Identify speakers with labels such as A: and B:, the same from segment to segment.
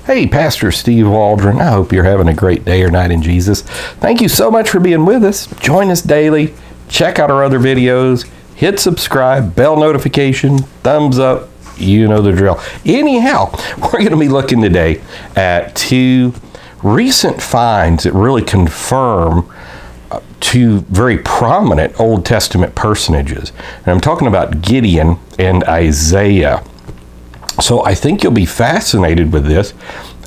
A: Hey, Pastor Steve Waldron. I hope you're having a great day or night in Jesus. Thank you so much for being with us. Join us daily. Check out our other videos. Hit subscribe, bell notification, thumbs up. You know the drill. Anyhow, we're going to be looking today at two recent finds that really confirm two very prominent Old Testament personages. And I'm talking about Gideon and Isaiah. So I think you'll be fascinated with this,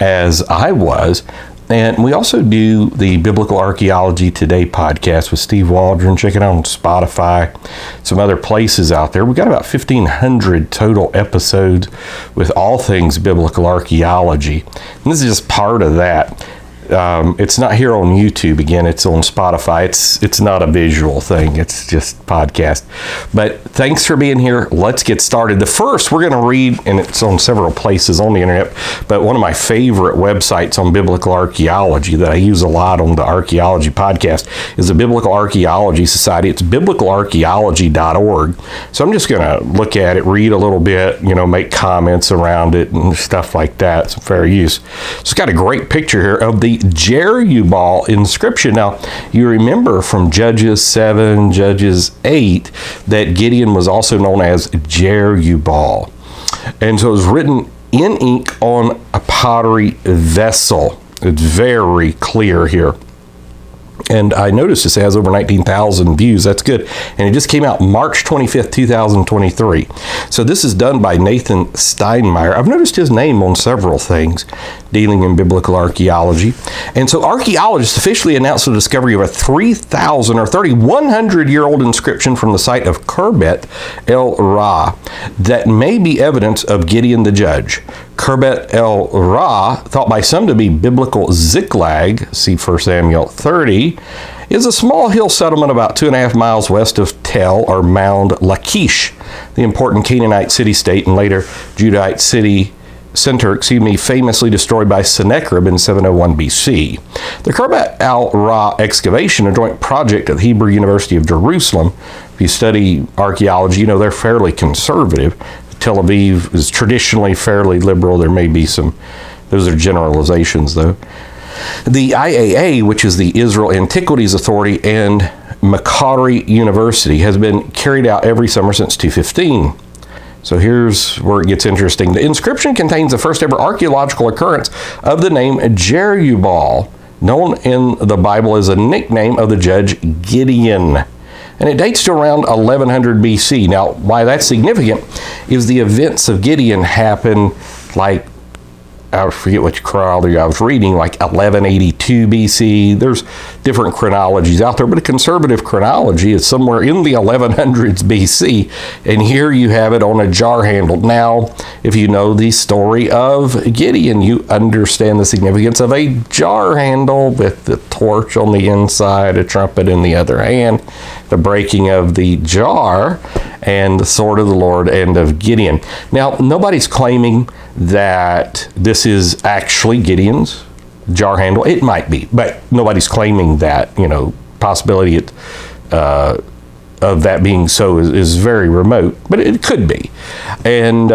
A: as I was. And we also do the Biblical Archaeology Today podcast with Steve Waldron. Check it out on Spotify, some other places out there. We've got about 1,500 total episodes with all things biblical archaeology. And this is just part of that. It's not here on YouTube. Again, it's on Spotify. It's not a visual thing. It's just podcast. But thanks for being here. Let's get started. The first we're going to read, and it's on several places on the internet, but one of my favorite websites on biblical archaeology that I use a lot on the Archaeology podcast is the Biblical Archaeology Society. It's biblicalarchaeology.org. So I'm just going to look at it, read a little bit, make comments around it and stuff like that. It's fair use. It's got a great picture here of the Jerubbaal inscription. Now, you remember from Judges 7, Judges 8, that Gideon was also known as Jerubbaal. And so it was written in ink on a pottery vessel. It's very clear here. And I noticed this has over 19,000 views. That's good. And it just came out March 25th, 2023. So this is done by Nathan Steinmeier. I've noticed his name on several things dealing in biblical archaeology. And so archaeologists officially announced the discovery of a 3,000 or 3,100-year-old inscription from the site of Khirbet el-Ra that may be evidence of Gideon the judge. Khirbet el-Ra, thought by some to be biblical Ziklag, see 1 Samuel 30, is a small hill settlement about 2.5 miles west of Tel or Mound Lachish, the important Canaanite city-state and later Judahite city center, famously destroyed by Sennacherib in 701 BC. The Khirbet el-Ra excavation, a joint project at the Hebrew University of Jerusalem. If you study archaeology, they're fairly conservative. Tel Aviv is traditionally fairly liberal. There may be those are generalizations though. The IAA, which is the Israel Antiquities Authority, and Macquarie University has been carried out every summer since 2015. So here's where it gets interesting. The inscription contains the first ever archaeological occurrence of the name Jerubbaal, known in the Bible as a nickname of the judge Gideon. And it dates to around 1100 BC. Now, why that's significant is the events of Gideon happen I forget which chronology I was reading, 1182 BC. There's different chronologies out there, but a conservative chronology is somewhere in the 1100s BC. And here you have it on a jar handle. Now, if you know the story of Gideon, you understand the significance of a jar handle with the torch on the inside, a trumpet in the other hand, the breaking of the jar, and the sword of the Lord and of Gideon. Now, nobody's claiming that this is actually Gideon's jar handle. It might be, but nobody's claiming that, possibility of that being so is very remote, but it could be. And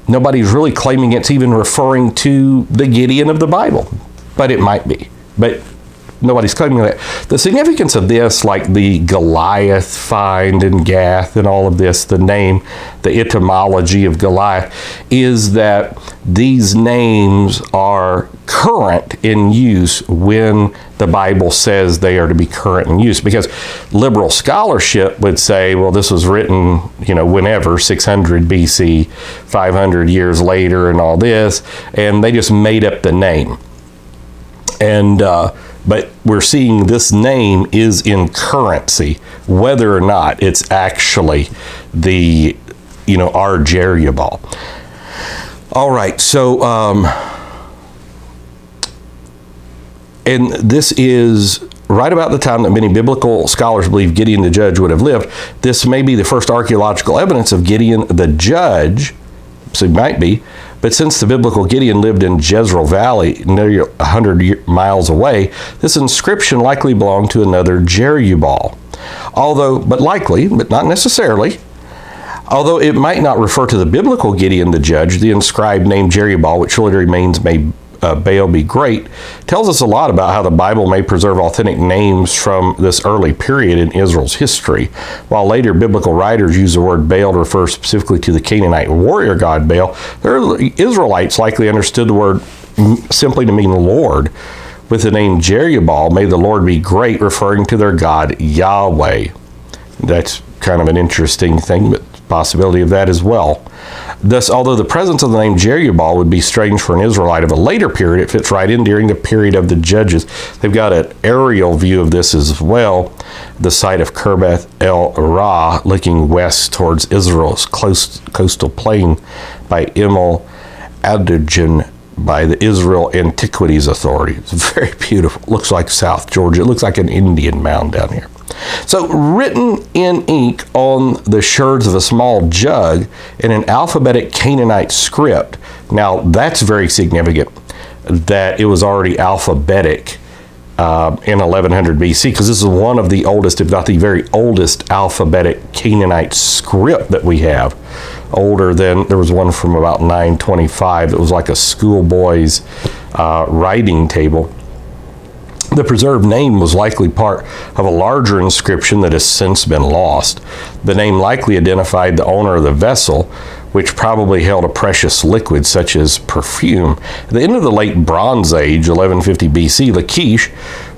A: nobody's really claiming it's even referring to the Gideon of the Bible, but it might be. But nobody's claiming that. The significance of this, like the Goliath find in Gath and all of this, the name, the etymology of Goliath, is that these names are current in use when the Bible says they are to be current in use. Because liberal scholarship would say, well, this was written, whenever, 600 BC, 500 years later and all this, and they just made up the name. And but we're seeing this name is in currency, whether or not it's actually the, our Jerubbaal. All right, so, and this is right about the time that many biblical scholars believe Gideon the judge would have lived. This may be the first archaeological evidence of Gideon the judge, so it might be, but since the biblical Gideon lived in Jezreel Valley, nearly 100 miles away, this inscription likely belonged to another Jerubbaal. But likely, but not necessarily, although it might not refer to the biblical Gideon the judge, the inscribed name Jerubbaal, which literally means may Baal be great tells us a lot about how the Bible may preserve authentic names from this early period in Israel's history. While later biblical writers use the word Baal to refer specifically to the Canaanite warrior god Baal, the early Israelites likely understood the word simply to mean Lord, with the name Jerubbaal, may the Lord be great, referring to their god Yahweh. That's kind of an interesting thing, but possibility of that as well. Thus, although the presence of the name Jerubbaal would be strange for an Israelite of a later period, it fits right in during the period of the Judges. They've got an aerial view of this as well. The site of Kirbeth el Ra, looking west towards Israel's coastal plain by Emil Adugin by the Israel Antiquities Authority. It's very beautiful. Looks like South Georgia. It looks like an Indian mound down here. So, written in ink on the sherds of a small jug in an alphabetic Canaanite script. Now, that's very significant that it was already alphabetic in 1100 BC, because this is one of the oldest, if not the very oldest, alphabetic Canaanite script that we have. Older than, there was one from about 925 that was like a schoolboy's writing table. The preserved name was likely part of a larger inscription that has since been lost. The name likely identified the owner of the vessel, which probably held a precious liquid such as perfume. At the end of the late Bronze Age, 1150 BC, Lachish,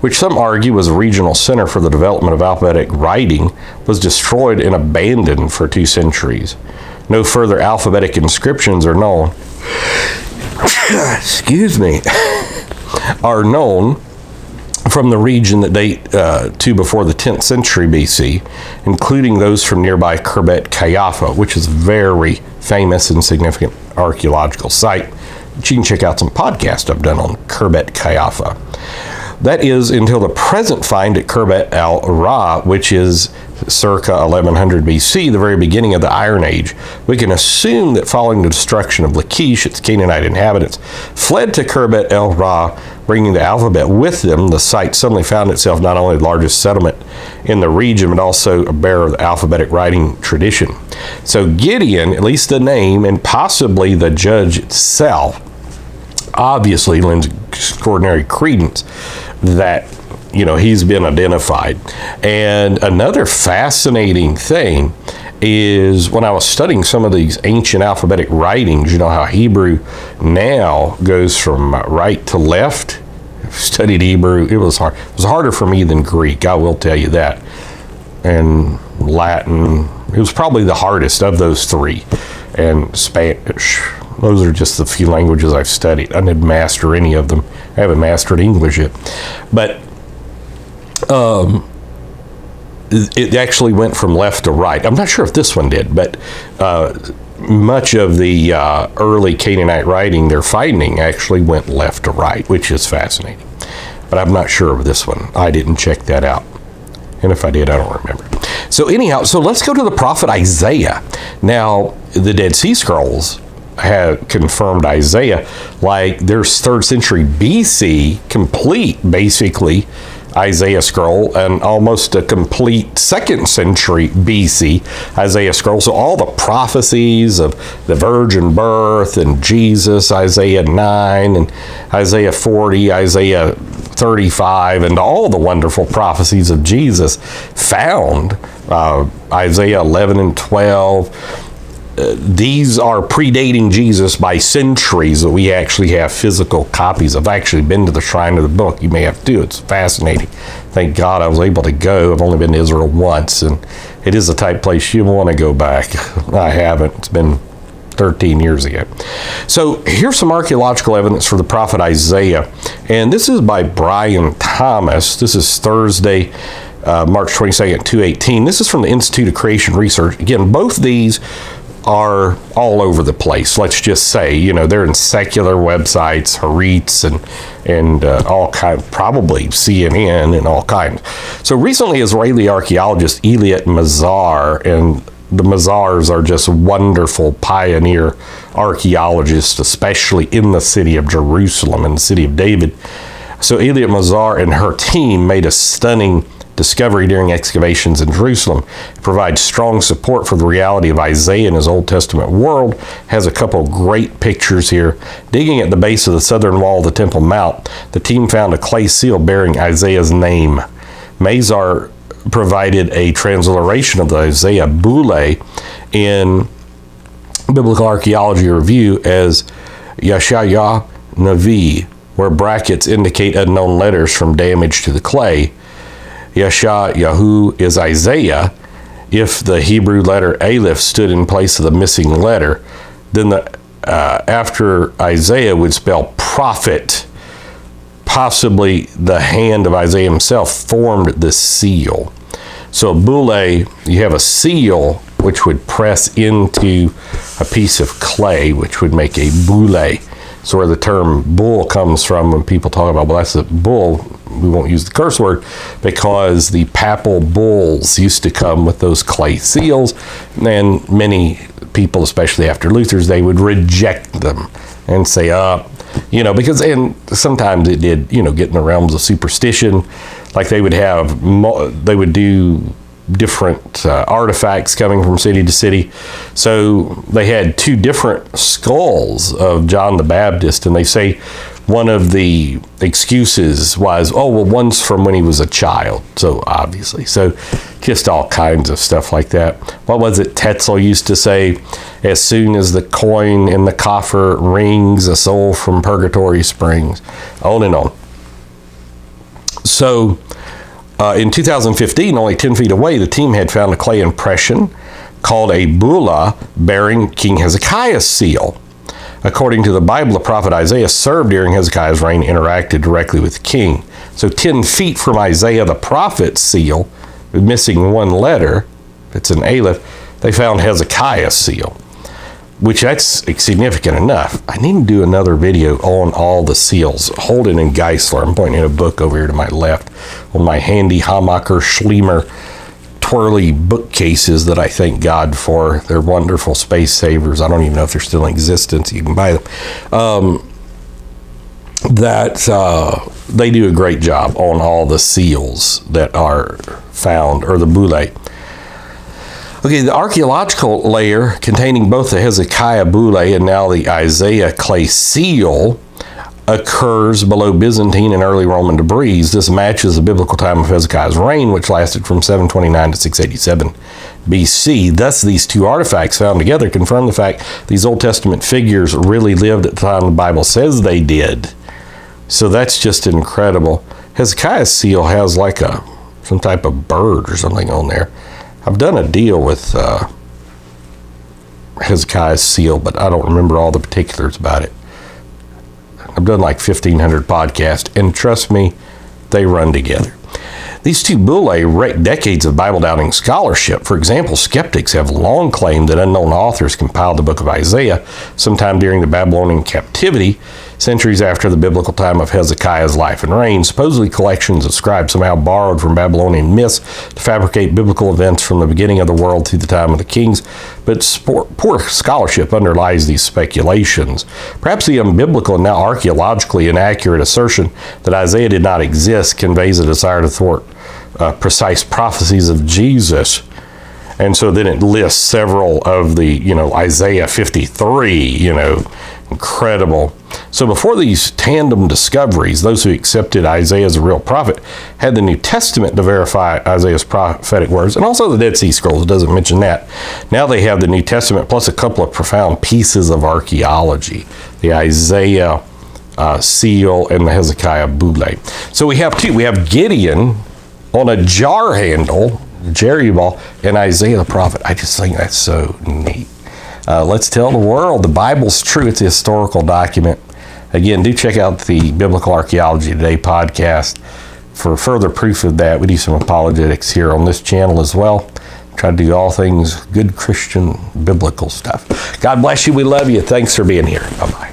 A: which some argue was a regional center for the development of alphabetic writing, was destroyed and abandoned for 2 centuries. No further alphabetic inscriptions are known. Excuse me. Are known from the region that date to before the 10th century BC, including those from nearby Khirbet Qeiyafa, which is a very famous and significant archaeological site. But you can check out some podcasts I've done on Khirbet Qeiyafa. That is until the present find at Khirbet al-Ra, which is circa 1100 BC, the very beginning of the Iron Age. We can assume that following the destruction of Lachish, its Canaanite inhabitants fled to Khirbet el-Ra, bringing the alphabet with them. The site suddenly found itself not only the largest settlement in the region, but also a bearer of the alphabetic writing tradition. So Gideon, at least the name, and possibly the judge itself, obviously lends extraordinary credence that, you know, he's been identified. And another fascinating thing is when I was studying some of these ancient alphabetic writings, you know how Hebrew now goes from right to left. I've studied Hebrew. It was hard. It was harder for me than Greek, I will tell you that. And Latin, it was probably the hardest of those 3. And Spanish. Those are just the few languages I've studied. I didn't master any of them. I haven't mastered English yet. But it actually went from left to right. I'm not sure if this one did, but much of the early Canaanite writing they're finding actually went left to right, which is fascinating. But I'm not sure of this one. I didn't check that out. And if I did, I don't remember. So anyhow, so let's go to the prophet Isaiah. Now, the Dead Sea Scrolls have confirmed Isaiah, like there's 3rd century BC, complete, basically, Isaiah scroll, and almost a complete 2nd century BC Isaiah scroll. So all the prophecies of the virgin birth and Jesus, Isaiah 9 and Isaiah 40, Isaiah 35, and all the wonderful prophecies of Jesus found, Isaiah 11 and 12. These are predating Jesus by centuries that we actually have physical copies of. I've actually been to the Shrine of the Book. You may have too. It's fascinating. Thank God I was able to go. I've only been to Israel once, and it is the type place you want to go back. I haven't. It's been 13 years ago. So here's some archaeological evidence for the prophet Isaiah. And this is by Brian Thomas. This is Thursday, March 22nd, 2018. This is from the Institute of Creation Research. Again, both these are all over the place. Let's just say, you know, they're in secular websites, Haaretz, and all kinds, probably CNN and all kinds. So recently, Israeli archaeologist Elliot Mazar, and the Mazars are just wonderful pioneer archaeologists, especially in the city of Jerusalem and the city of David. So Elliot Mazar and her team made a stunning discovery during excavations in Jerusalem. It provides strong support for the reality of Isaiah in his Old Testament world. Has a couple great pictures here. Digging at the base of the southern wall of the Temple Mount, the team found a clay seal bearing Isaiah's name. Mazar provided a transliteration of the Isaiah Boule in Biblical Archaeology Review as Yeshaya Navi, where brackets indicate unknown letters from damage to the clay. Yeshayahu is Isaiah. If the Hebrew letter Aleph stood in place of the missing letter, then after Isaiah would spell prophet. Possibly the hand of Isaiah himself formed the seal. So boule, you have a seal which would press into a piece of clay, which would make a boule. So where the term bull comes from when people talk about, well, that's a bull, we won't use the curse word, because the papal bulls used to come with those clay seals, and many people, especially after Luther's, they would reject them and say, because, and sometimes it did, get in the realms of superstition, like they would do different artifacts coming from city to city. So they had two different skulls of John the Baptist, and they say one of the excuses was, one's from when he was a child. So obviously, so just all kinds of stuff like that. What was it Tetzel used to say? As soon as the coin in the coffer rings, a soul from purgatory springs. On and on. So in 2015, only 10 feet away, the team had found a clay impression called a bulla bearing King Hezekiah's seal. According to the Bible, the prophet Isaiah served during Hezekiah's reign, interacted directly with the king. So 10 feet from Isaiah the prophet's seal, missing one letter, it's an Aleph, they found Hezekiah's seal, which that's significant enough. I need to do another video on all the seals. Holden and Geisler, I'm pointing at a book over here to my left on my handy Hamacher Schlemer twirly bookcases that I thank God for. They're wonderful space savers. I don't even know if they're still in existence. You can buy them. They do a great job on all the seals that are found, or the boule. Okay, the archaeological layer containing both the Hezekiah boule and now the Isaiah clay seal occurs below Byzantine and early Roman debris. This matches the biblical time of Hezekiah's reign, which lasted from 729 to 687 BC. Thus, these two artifacts found together confirm the fact these Old Testament figures really lived at the time the Bible says they did. So that's just incredible. Hezekiah's seal has like some type of bird or something on there. I've done a deal with Hezekiah's seal, but I don't remember all the particulars about it. I've done like 1,500 podcasts, and trust me, they run together. These two bullae wreck decades of Bible-doubting scholarship. For example, skeptics have long claimed that unknown authors compiled the book of Isaiah sometime during the Babylonian captivity, centuries after the biblical time of Hezekiah's life and reign. Supposedly, collections of scribes somehow borrowed from Babylonian myths to fabricate biblical events from the beginning of the world to the time of the kings, but poor scholarship underlies these speculations. Perhaps the unbiblical and now archaeologically inaccurate assertion that Isaiah did not exist conveys a desire to thwart precise prophecies of Jesus. And so then it lists several of the, Isaiah 53, incredible. So before these tandem discoveries, those who accepted Isaiah as a real prophet had the New Testament to verify Isaiah's prophetic words, and also the Dead Sea Scrolls. It doesn't mention that. Now they have the New Testament plus a couple of profound pieces of archaeology, the Isaiah seal and the Hezekiah boule. So we have two. We have Gideon on a jar handle, jerry ball, and Isaiah the prophet. I just think that's so neat. Let's tell the world the Bible's true. It's a historical document. Again, do check out the Biblical Archaeology Today podcast for further proof of that. We do some apologetics here on this channel as well. Try to do all things good Christian biblical stuff. God bless you. We love you. Thanks for being here. Bye-bye.